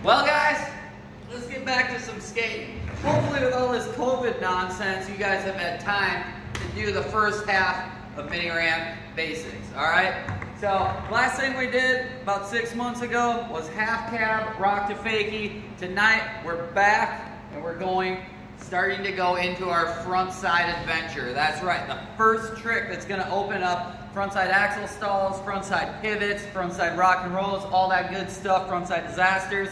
Well guys, let's get back to some skating. Hopefully with all this COVID nonsense, you guys have had time to do the first half of mini ramp basics, all right? So last thing we did about 6 months ago was half cab, rock to fakie. Tonight we're back and we're starting to go into our frontside adventure. That's right, the first trick that's gonna open up frontside axle stalls, frontside pivots, frontside rock and rolls, all that good stuff, frontside disasters,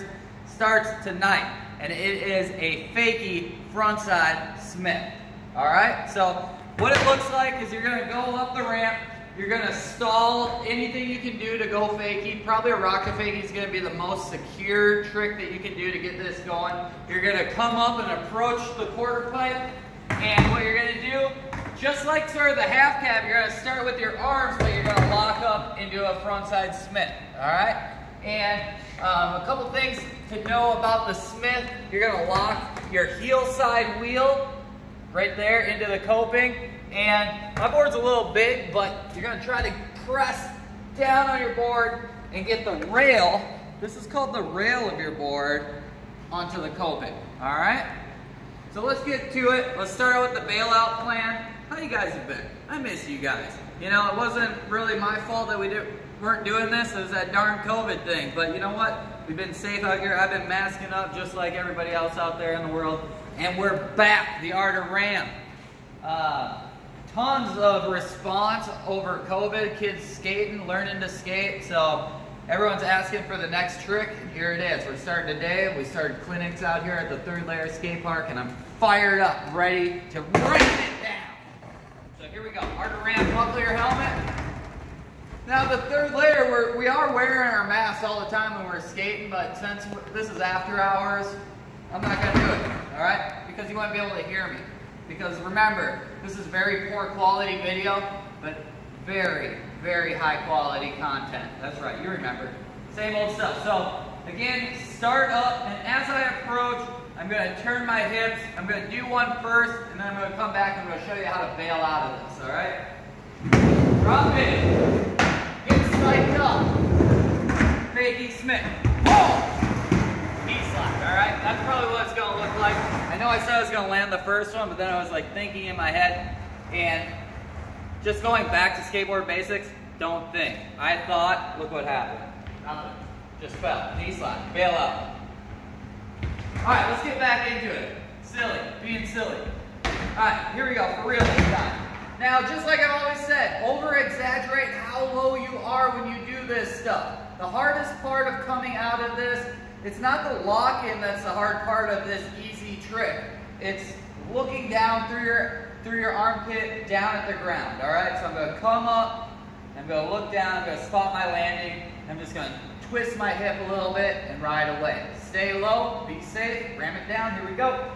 starts tonight. And it is a fakie frontside Smith. All right, so what it looks like is you're gonna go up the ramp, you're gonna stall anything you can do to go fakie. Probably a rock to fakie is gonna be the most secure trick that you can do to get this going. You're gonna come up and approach the quarter pipe, and what you're gonna do, just like sort of the half cab, you're gonna start with your arms, but you're gonna lock up into a frontside Smith, all right? And a couple things to know about the Smith, you're gonna lock your heel side wheel right there into the coping. And my board's a little big, but you're gonna try to press down on your board and get the rail, this is called the rail of your board, onto the coping, all right? So let's get to it. Let's start out with the bailout plan. How you guys have been? I miss you guys. You know, it wasn't really my fault that we weren't doing this. It was that darn COVID thing. But you know what? We've been safe out here. I've been masking up just like everybody else out there in the world. And we're back, the art of ramp. Tons of response over COVID. Kids skating, learning to skate. So everyone's asking for the next trick. And here it is. We're starting today. We started clinics out here at the Third Layer Skate Park. And I'm fired up, ready to ramp it down. So here we go, art of ramp, buckle your helmet. Now the third layer, we are wearing our masks all the time when we're skating, but since this is after hours, I'm not gonna do it, all right? Because you won't be able to hear me. Because remember, this is very poor quality video, but very, very high quality content. That's right, you remember. Same old stuff. So again, start up, and as I approach, I'm going to turn my hips, I'm going to do one first, and then I'm going to come back and I'm going to show you how to bail out of this, all right? Drop in, get spiked up, fakie Smith, boom, knee slap, all right? That's probably what it's going to look like. I know I said I was going to land the first one, but then I was like thinking in my head, and just going back to skateboard basics, don't think. I thought, look what happened. Nothing, just fell, knee slap, bail out. All right, let's get back into it. Silly, being silly. All right, here we go, for real this time. Now, just like I've always said, over-exaggerate how low you are when you do this stuff. The hardest part of coming out of this, it's not the lock-in that's the hard part of this easy trick. It's looking down through your armpit, down at the ground, all right? So I'm gonna come up, I'm gonna look down, I'm gonna spot my landing, I'm just gonna twist my hip a little bit and ride away. Stay low, be safe, ram it down, here we go.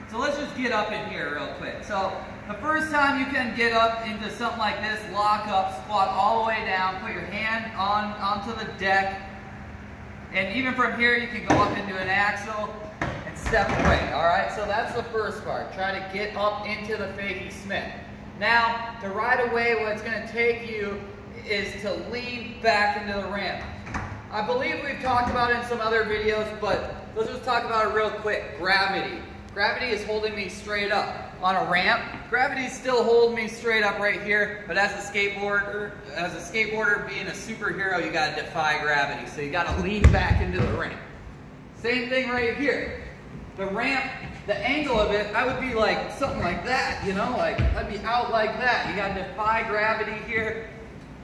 So let's just get up in here real quick. So the first time you can get up into something like this, lock up, squat all the way down, put your hand onto the deck, and even from here you can go up into an axle and step away, all right? So that's the first part, try to get up into the fakie Smith. Now, to ride away, what it's going to take you is to lean back into the ramp. I believe we've talked about it in some other videos, but let's just talk about it real quick. Gravity. Gravity is holding me straight up. On a ramp, gravity is still holding me straight up right here, but as a skateboarder being a superhero, you got to defy gravity. So you got to lean back into the ramp. Same thing right here. The ramp, the angle of it, I would be like something like that, you know, like I'd be out like that. You got to defy gravity here.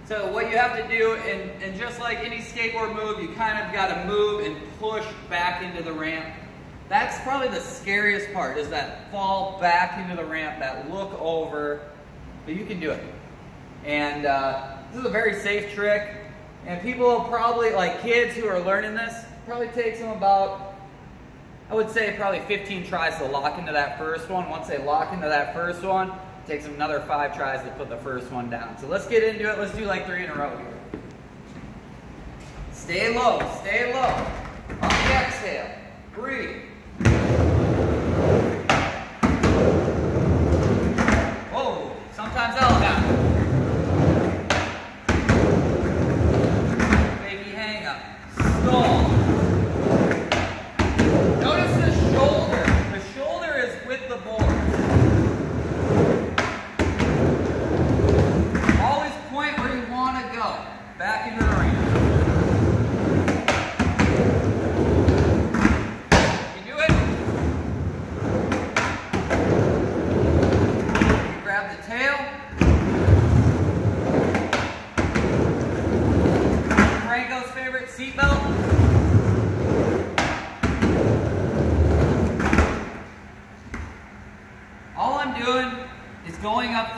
So what you have to do, and just like any skateboard move, you kind of got to move and push back into the ramp. That's probably the scariest part, is that fall back into the ramp, that look over, but you can do it. And this is a very safe trick, and people probably, like kids who are learning this, probably takes them about, I would say probably 15 tries to lock into that first one. Once they lock into that first one, it takes them another 5 tries to put the first one down. So let's get into it. Let's do like 3 in a row here. Stay low, stay low. On the exhale, breathe. Whoa, sometimes that'll happen.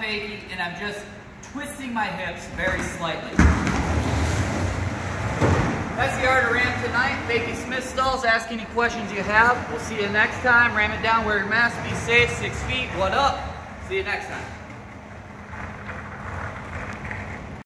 fakie, and I'm just twisting my hips very slightly. That's the art of ram tonight. Fakie Smith stalls. Ask any questions you have. We'll see you next time. Ram it down, wear your mask, be safe, 6 feet. What up? See you next time.